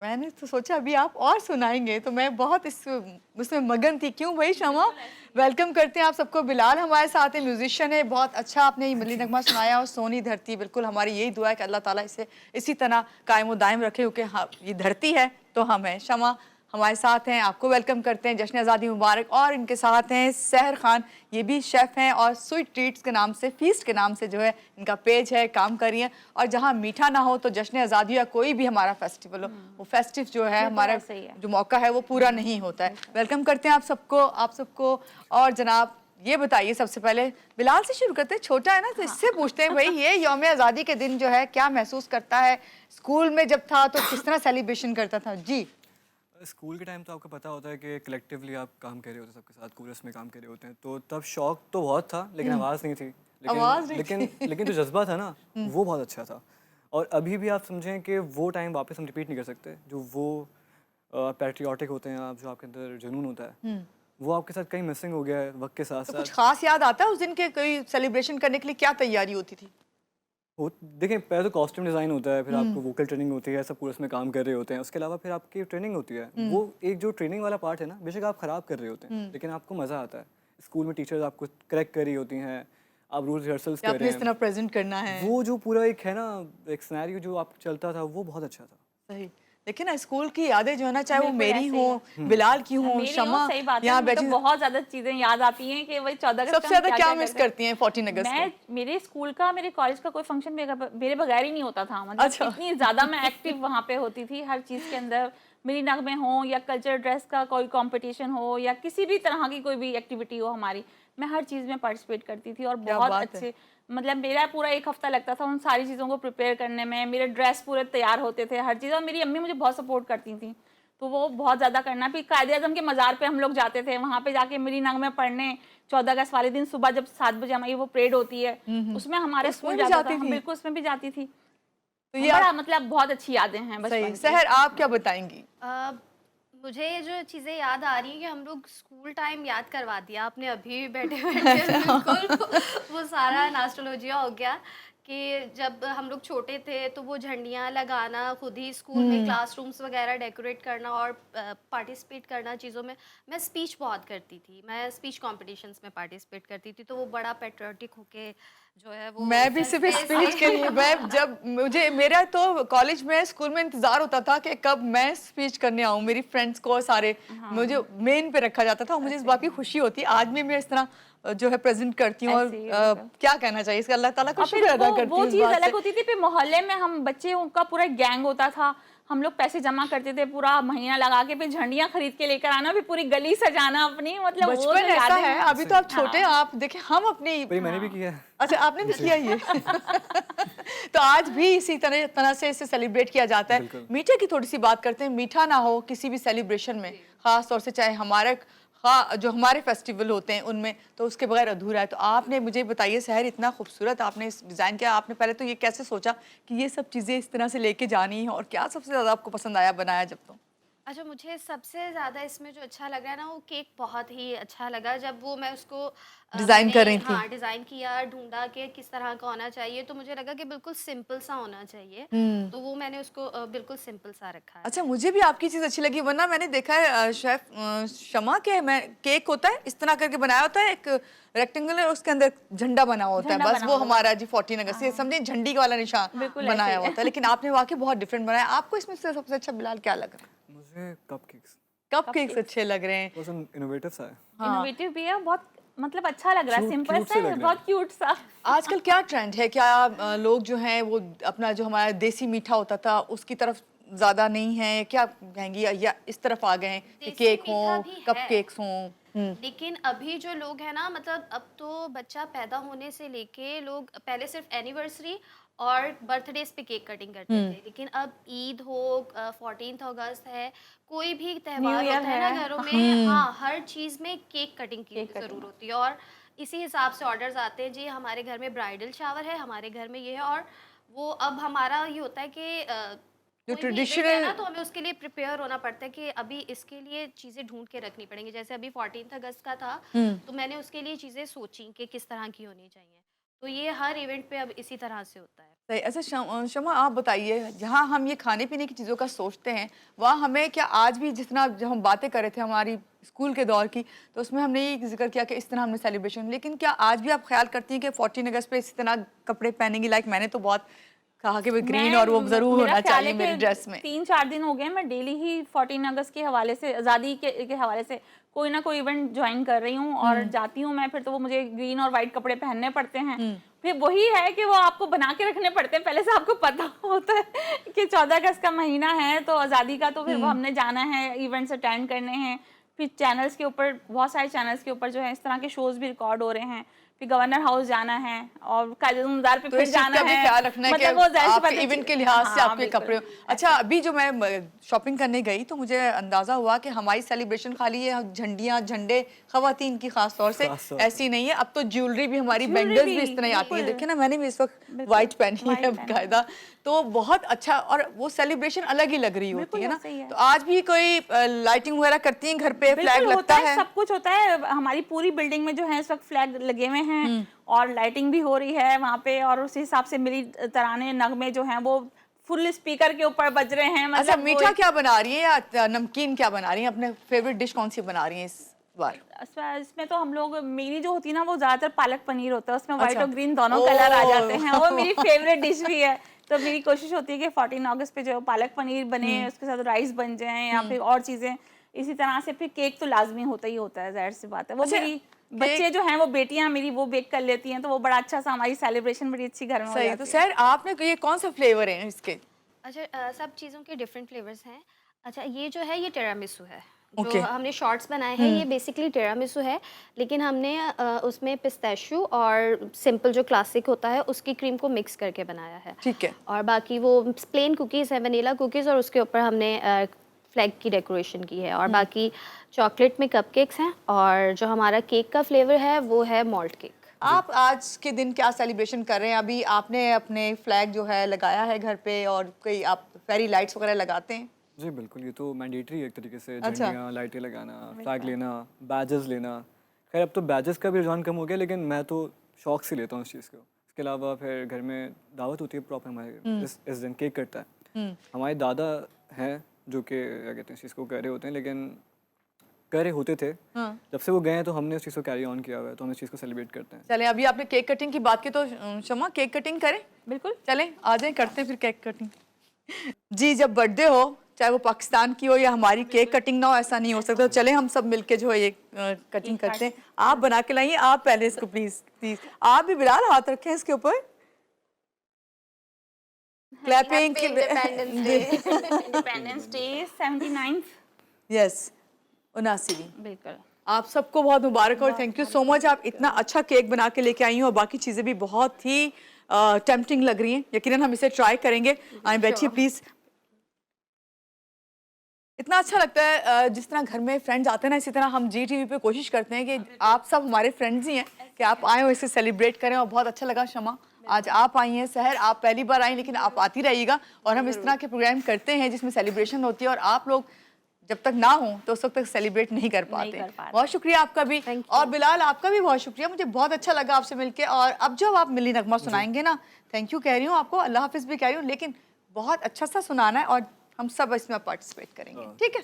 मैंने तो सोचा अभी आप और सुनाएँगे, तो मैं बहुत इस उसमें मगन थी। क्यों भई शमा? वेलकम करते हैं आप सबको। बिलाल हमारे साथ है, म्यूज़िशियन है। बहुत अच्छा आपने ये मिली नगमा सुनाया और सोनी धरती, बिल्कुल हमारी यही दुआ है कि अल्लाह ताला इसे इसी तरह कायम व दायम रखे, क्योंकि हाँ, ये धरती है तो हम हैं। शमा हमारे साथ हैं, आपको वेलकम करते हैं। जश्न आज़ादी मुबारक। और इनके साथ हैं सहर खान, ये भी शेफ़ हैं और स्वीट ट्रीट्स के नाम से, फ़ीस्ट के नाम से जो है इनका पेज है, काम कर रही हैं। और जहाँ मीठा ना हो तो जश्न आज़ादी या कोई भी हमारा फेस्टिवल हो, वो फेस्टिव जो है हमारा जो मौका है वो पूरा नहीं होता है। वेलकम करते हैं आप सबको। और जनाब ये बताइए सबसे पहले बिलाल से शुरू करते हैं, छोटा है ना तो इससे पूछते हैं भाई ये यौम आज़ादी के दिन जो है क्या महसूस करता है? स्कूल में जब था तो किस तरह सेलिब्रेशन करता था? जी। स्कूल के टाइम तो आपको पता होता है कि कलेक्टिवली आप काम कर रहे होते हैं, सबके साथ कोरस में काम कर रहे होते हैं, तो तब शौक तो बहुत था लेकिन आवाज़ नहीं थी। आवाज़ नहीं लेकिन थी। लेकिन जो जज्बा था ना वो बहुत अच्छा था। और अभी भी आप समझें कि वो टाइम वापस हम रिपीट नहीं कर सकते। जो वो पैट्रियाटिक होते हैं आप, जो आपके अंदर जुनून होता है, वो आपके साथ कहीं मिसिंग हो गया है वक्त के साथ तो कुछ साथ। खास याद आता है उस दिन के? कोई सेलिब्रेशन करने के लिए क्या तैयारी होती थी? वो देखिए, पहले तो कॉस्ट्यूम डिज़ाइन होता है, फिर आपको वोकल ट्रेनिंग होती है, सब कोर्स में काम कर रहे होते हैं। उसके अलावा फिर आपकी ट्रेनिंग होती है। वो एक जो ट्रेनिंग वाला पार्ट है ना, बेशक आप ख़राब कर रहे होते हैं लेकिन आपको मज़ा आता है। स्कूल में टीचर्स आपको करेक्ट कर रही होती हैं, आप रोज़ रिहर्सल्स कि कर आपने रहे इस हैं। तरह प्रेज़ेंट करना है। वो जो पूरा एक है ना, एक सिनेरियो जो आप चलता था, वो बहुत अच्छा था। सही। देखिए ना स्कूल की यादें जो है ना, चाहे वो बिल्कुल मेरी ऐसे ही हों, है। बिलाल की हों, मेरी हो शमा सही बात है, यहाँ मुझे तो बैठी, बहुत ज़्यादा चीज़ें याद आती हैं कि वही 14 अगस्त पे सबसे हम ज़्यादा क्या क्या-क्या मिस करते करती हैं 14 थे। अगस्त को? मैं मेरे स्कूल का, मेरे कॉलेज का कोई फंक्शन मेरे बगैर ही नहीं होता था। मतलब अच्छा। इतनी ज़्यादा मैं एक्टिव वहाँ पे होती थी हर चीज़ के अंदर। मेरी नगमे हों या कल्चरल ड्रेस का कोई कॉम्पिटिशन हो या किसी भी तरह की कोई भी एक्टिविटी हो हमारी, मैं हर चीज़ में पार्टिसिपेट करती थी और क्या बहुत बात है। अच्छे, मतलब मेरा पूरा 1 हफ्ता लगता था उन सारी चीज़ों को प्रिपेयर करने में। मेरे ड्रेस पूरे तैयार होते थे, हर चीज़, और मेरी अम्मी मुझे बहुत सपोर्ट करती थी। तो वो बहुत ज़्यादा करना। फिर कायदे-आज़म के मज़ार पे हम लोग जाते थे, वहाँ पे जाके मेरी नगमे पढ़ने। 14 अगस्त वाले दिन सुबह जब 7 बजे हमारी वो परेड होती है, उसमें तो हमारे उसमें स्कूल भी जाता था। जाती हम थी? बिल्कुल उसमें भी जाती थी। तो ये बड़ा आप मतलब बहुत अच्छी यादें हैं सही। बचपन की। सहर आप क्या बताएँगी? मुझे ये जो चीज़ें याद आ रही हैं कि हम लोग स्कूल टाइम याद करवा दिया आपने अभी बैठे-बैठे बिल्कुल वो सारा नॉस्टैल्जिया हो गया कि जब हम लोग छोटे थे तो वो झंडियाँ लगाना, खुद ही स्कूल में हुँ। क्लासरूम्स वगैरह डेकोरेट करना और पार्टिसिपेट करना चीज़ों में। मैं स्पीच बहुत करती थी, मैं स्पीच कॉम्पिटिशन्स में पार्टिसिपेट करती थी, तो वो बड़ा पैट्रियोटिक होके जो है वो मैं भी सिर्फ रस्ते स्पीच के लिए, से मैं जब मुझे मेरा तो कॉलेज में स्कूल में इंतजार होता था कि कब मैं स्पीच करने आऊँ, मेरी फ्रेंड्स को सारे मुझे हाँ, मेन पे रखा जाता था और मुझे इस ऐसे बात ही की है। खुशी होती है आज भी मैं इस तरह जो है प्रेजेंट करती हूँ। और ऐसे ही है, बिल्कुल। क्या कहना चाहिए इसका, अल्लाह ताला का और फिर शुक्र अदा करती वो हूँ इस चीज़ बात अलग से। होती थी। फिर मोहल्ले में हम बच्चे का पूरा गैंग होता था। हम लोग पैसे जमा करते थे पूरा महीना लगा के, फिर झंडियाँ खरीद के लेकर आना, फिर पूरी गली सजाना अपनी, मतलब वो बचपन जो ऐसा यादें है, हैं। अभी तो आप छोटे हैं, हाँ, आप देखें हम अपनी, पर ये मैंने भी हाँ। किया है। अच्छा आपने भी जी, किया ये तो आज भी इसी तरह तरह से इसे सेलिब्रेट किया जाता है। बिल्कुल। मीठे की थोड़ी सी बात करते हैं। मीठा ना हो किसी भी सेलिब्रेशन में, खास तौर से चाहे हमारे जो हमारे फेस्टिवल होते हैं उनमें, तो उसके बगैर अधूरा है। तो आपने मुझे बताइए सहर, इतना खूबसूरत आपने इस डिज़ाइन किया, आपने पहले तो ये कैसे सोचा कि ये सब चीज़ें इस तरह से लेके जानी है और क्या सबसे ज़्यादा आपको पसंद आया बनाया जब? तो अच्छा, मुझे सबसे ज़्यादा इसमें जो अच्छा लगा है ना, वो केक बहुत ही अच्छा लगा जब वो मैं उसको डिज़ाइन मैंने कर रही थी। हाँ, डिज़ाइन किया, ढूँढा कि किस तरह का होना चाहिए, तो मुझे लगा कि बिल्कुल सिंपल सा होना चाहिए, हुँ। तो वो मैंने उसको बिल्कुल सिंपल सा रखा अच्छा, है। मुझे भी आपकी चीज़ अच्छी लगी, वरना मैंने देखा है शेफ़ शमा के मैं केक होता है, इस तरह करके बनाया होता है, एक रेक्टेंगुलर, उसके अंदर झंडा बना होता है, झंडा बस बना वो होगा। हमारा जी 14 अगस्त, ये हाँ, समझिए झंडी का वाला निशान बिल्कुल ऐसे बनाया ही हुआ था। है। लेकिन आपने वाक़ई बहुत डिफरेंट बनाया। आपको इसमें से सबसे अच्छा बिलाल क्या लगा? मुझे कपकेक्स कपकेक्स कपकेक्स अच्छे लग रहे हैं। थोड़ा सा इनोवेटिव सा है। हाँ, इनोवेटिव भी है, बहुत मतलब अच्छा लग रहा है, क्यूट सिंपल क्यूट सा से है, लग रहे बहुत हैं। क्यूट सा। आजकल क्या ट्रेंड है? क्या लोग जो हैं वो अपना जो हमारा देसी मीठा होता था, उसकी तरफ ज़्यादा नहीं है? क्या कहेंगी, या इस तरफ आ गए हैं कि देसी केक मीठा हों, भी है, कपकेक्स हों? हुँ। लेकिन अभी जो लोग हैं ना, मतलब अब तो बच्चा पैदा होने से लेके लोग पहले सिर्फ एनिवर्सरी और बर्थडेज पे केक कटिंग करते हुँ। थे, लेकिन अब ईद हो, 14th अगस्त है, कोई भी न्यू त्योहार ईयर होता है है। ना घरों में, हुँ। हाँ, हर चीज़ में केक कटिंग की केक कटिंग। ज़रूर होती है और इसी हिसाब से ऑर्डर्स आते हैं, जी हमारे घर में ब्राइडल शावर है, हमारे घर में ये है, और वो अब हमारा ये होता है कि जो कोई भी इवेंट है ट्रेडिशनल ना, तो हमें उसके लिए प्रिपेयर होना पड़ता है कि अभी इसके लिए चीज़ें ढूँढ के रखनी पड़ेंगी। जैसे अभी 14th अगस्त का था, हुँ। तो मैंने उसके लिए चीज़ें सोची कि किस तरह की होनी चाहिए। तो ये हर इवेंट पे अब इसी तरह से होता है। सही। अच्छा शमा आप बताइए, जहाँ हम ये खाने पीने की चीज़ों का सोचते हैं, वहाँ हमें क्या आज भी, जितना जब हम बातें कर रहे थे हमारी स्कूल के दौर की, तो उसमें हमने ये जिक्र किया कि इस तरह हमने सेलिब्रेशन, लेकिन क्या आज भी आप ख्याल करती हैं कि 14 अगस्त पे इस तरह कपड़े पहनेंगी? लाइक मैंने तो बहुत कहा कि ग्रीन और वो जरूर मेरा होना ख्याल चाहिए है मेरी कि ड्रेस में। 3-4 दिन हो गए मैं डेली ही 14 अगस्त के हवाले से, आज़ादी के हवाले से कोई ना कोई इवेंट ज्वाइन कर रही हूँ और जाती हूँ मैं, फिर तो वो मुझे ग्रीन और वाइट कपड़े पहनने पड़ते हैं। फिर वही है कि वो आपको बना के रखने पड़ते हैं, पहले से आपको पता होता है कि 14 अगस्त का महीना है तो आज़ादी का, तो फिर वो हमने जाना है, इवेंट्स अटेंड करने हैं। फिर चैनल्स के ऊपर, बहुत सारे चैनल्स के ऊपर जो है इस तरह के शोज भी रिकॉर्ड हो रहे हैं। फिर गवर्नर हाउस जाना है और कायदे-ए-मुज़ार पे तो फिर इस चीज़ जाना का भी है, ख्याल रखना है कि मतलब वो ज़ाहिर सी आपके बात है इवेंट के लिहाज से हाँ, आपके बिल्कुल। कपड़े। अच्छा, अभी जो मैं शॉपिंग करने गई तो मुझे अंदाजा हुआ कि हमारी सेलिब्रेशन खाली ये झंडियाँ झंडे खवातीन की खास तौर से खास तौर ऐसी नहीं है, अब तो ज्वेलरी भी हमारी, ज्वेलरी बैंगल्स भी भी, इस तरह आती है। बिल्कुल। देखिए ना, मैंने भी इस वक्त बिल्कुल, व्हाइट पहनी white है पहनी है। बाकायदा, तो बहुत अच्छा, और वो सेलिब्रेशन अलग ही लग रही होती बिल्कुल है ना। वैसे ही है। तो आज भी कोई लाइटिंग वगैरह करती हैं घर पे? फ्लैग बिल्कुल लगता होता है, है? सब कुछ होता है। हमारी पूरी बिल्डिंग में जो है इस वक्त फ्लैग लगे हुए हैं और लाइटिंग भी हो रही है वहाँ पे, और उसी हिसाब से मेरी तराने नगमे जो हैं वो फुल स्पीकर के ऊपर बज रहे हैं। अच्छा, मतलब मीठा क्या बना रही है या नमकीन क्या बना रही है? अपने फेवरेट डिश कौन सी बना रही है इस बार? इसमें तो हम लोग, मेरी जो होती है ना वो ज्यादातर पालक पनीर होता है, उसमें व्हाइट अच्छा। और ग्रीन दोनों कलर आ जाते हैं, वो मेरी फेवरेट डिश भी है। तो मेरी कोशिश होती है कि 14 अगस्त पे जो पालक पनीर बने, उसके साथ राइस बन जाए या फिर और चीजें इसी तरह से। फिर केक तो लाजमी होता ही होता है, जाहिर सी बात है। वो अच्छा, मेरी बच्चे जो हैं, वो बेटियां मेरी वो बेक कर लेती हैं, तो वो बड़ा अच्छा सा हमारी सेलिब्रेशन बड़ी अच्छी घर में हो सही। जाती तो है। सर, आपने ये कौन सा फ्लेवर है इसके? अच्छा, सब चीज़ों के डिफरेंट फ्लेवर्स हैं। अच्छा, ये जो है ये टिरामिसू है, जो ओके। हमने शॉर्ट्स बनाए हैं, ये बेसिकली टिरामिसू है, लेकिन हमने उसमें पिस्ताशियो और सिंपल जो क्लासिक होता है उसकी क्रीम को मिक्स करके बनाया है। ठीक है। और बाकी वो प्लेन कुकीज़ है, वनीला कुकीज़, और उसके ऊपर हमने फ्लैग की डेकोरेशन की है। और बाकी चॉकलेट में कपकेक्स हैं, और जो हमारा केक का फ्लेवर है वो है मॉल्ट केक। आप आज के दिन क्या सेलिब्रेशन कर रहे हैं? अभी आपने अपने फ्लैग जो है लगाया है घर पे, और कोई आप फेरी लाइट्स वगैरह लगाते हैं? जी बिल्कुल, ये तो मैंडेटरी है एक तरीके से। अच्छा। झंडियाँ, लाइटें लगाना, फ्लैग लेना, बैजेस लेना। खैर अब तो बैजेस का भी रुझान कम हो गया, लेकिन मैं तो शौक से लेता हूँ इस चीज़ को। इसके अलावा फिर घर में दावत होती है प्रॉपर हमारे, इस दिन केक कटता है। हमारे दादा हैं जो कि क्या कहते हैं इस चीज़ को कर रहे होते हैं, लेकिन कर रहे होते थे। हाँ। जब से वो गए हैं तो हमने उस चीज़ को कैरी ऑन किया हुआ है, तो हम इस चीज़ को सेलिब्रेट करते हैं। चलें, अभी आपने केक कटिंग की बात की तो शमा, केक कटिंग करें? बिल्कुल। चलें, आ जाएं, करते हैं फिर केक कटिंग। जी, जब बर्थडे हो, चाहे वो पाकिस्तान की हो या हमारी, केक कटिंग ना हो ऐसा नहीं हो सकता। तो चलें हम सब मिलके जो है ये कटिंग करते हैं। आप बना के लाइए, आप पहले इसको प्लीज प्लीज। आप भी बिलाल हाथ रखें इसके ऊपर। Clapping. Independence day 79th। Yes, 79वीं। बिल्कुल। आप सबको बहुत मुबारक और थैंक यू सो मच। आप इतना अच्छा केक बना के लेके आई हो, और बाकी चीज़ें भी बहुत ही टेम्पटिंग लग रही हैं। यकीनन हम इसे ट्राई करेंगे। आए बैठिए प्लीज़। इतना अच्छा लगता है जिस तरह घर में फ्रेंड्स आते हैं ना, इसी तरह हम जी टीवी पे कोशिश करते हैं कि आप सब हमारे फ्रेंड्स ही हैं, कि आप आए हो इसे सेलिब्रेट करें। और बहुत अच्छा लगा शमा, आज आप आई हैं। सहर, आप पहली बार आई, लेकिन आप आती रहिएगा। और हम इस तरह के प्रोग्राम करते हैं जिसमें सेलिब्रेशन होती है, और आप लोग जब तक ना हो तो उस वक्त तक सेलिब्रेट नहीं कर पाते। बहुत शुक्रिया आपका भी। और बिलाल, आपका भी बहुत शुक्रिया, मुझे बहुत अच्छा लगा आपसे मिलके। और अब जब आप मिली नगमा सुनाएंगे ना, थैंक यू कह रही हूँ आपको, अल्लाह हाफिज़ भी कह रही हूँ, लेकिन बहुत अच्छा सा सुनाना है और हम सब इसमें पार्टिसिपेट करेंगे, ठीक है?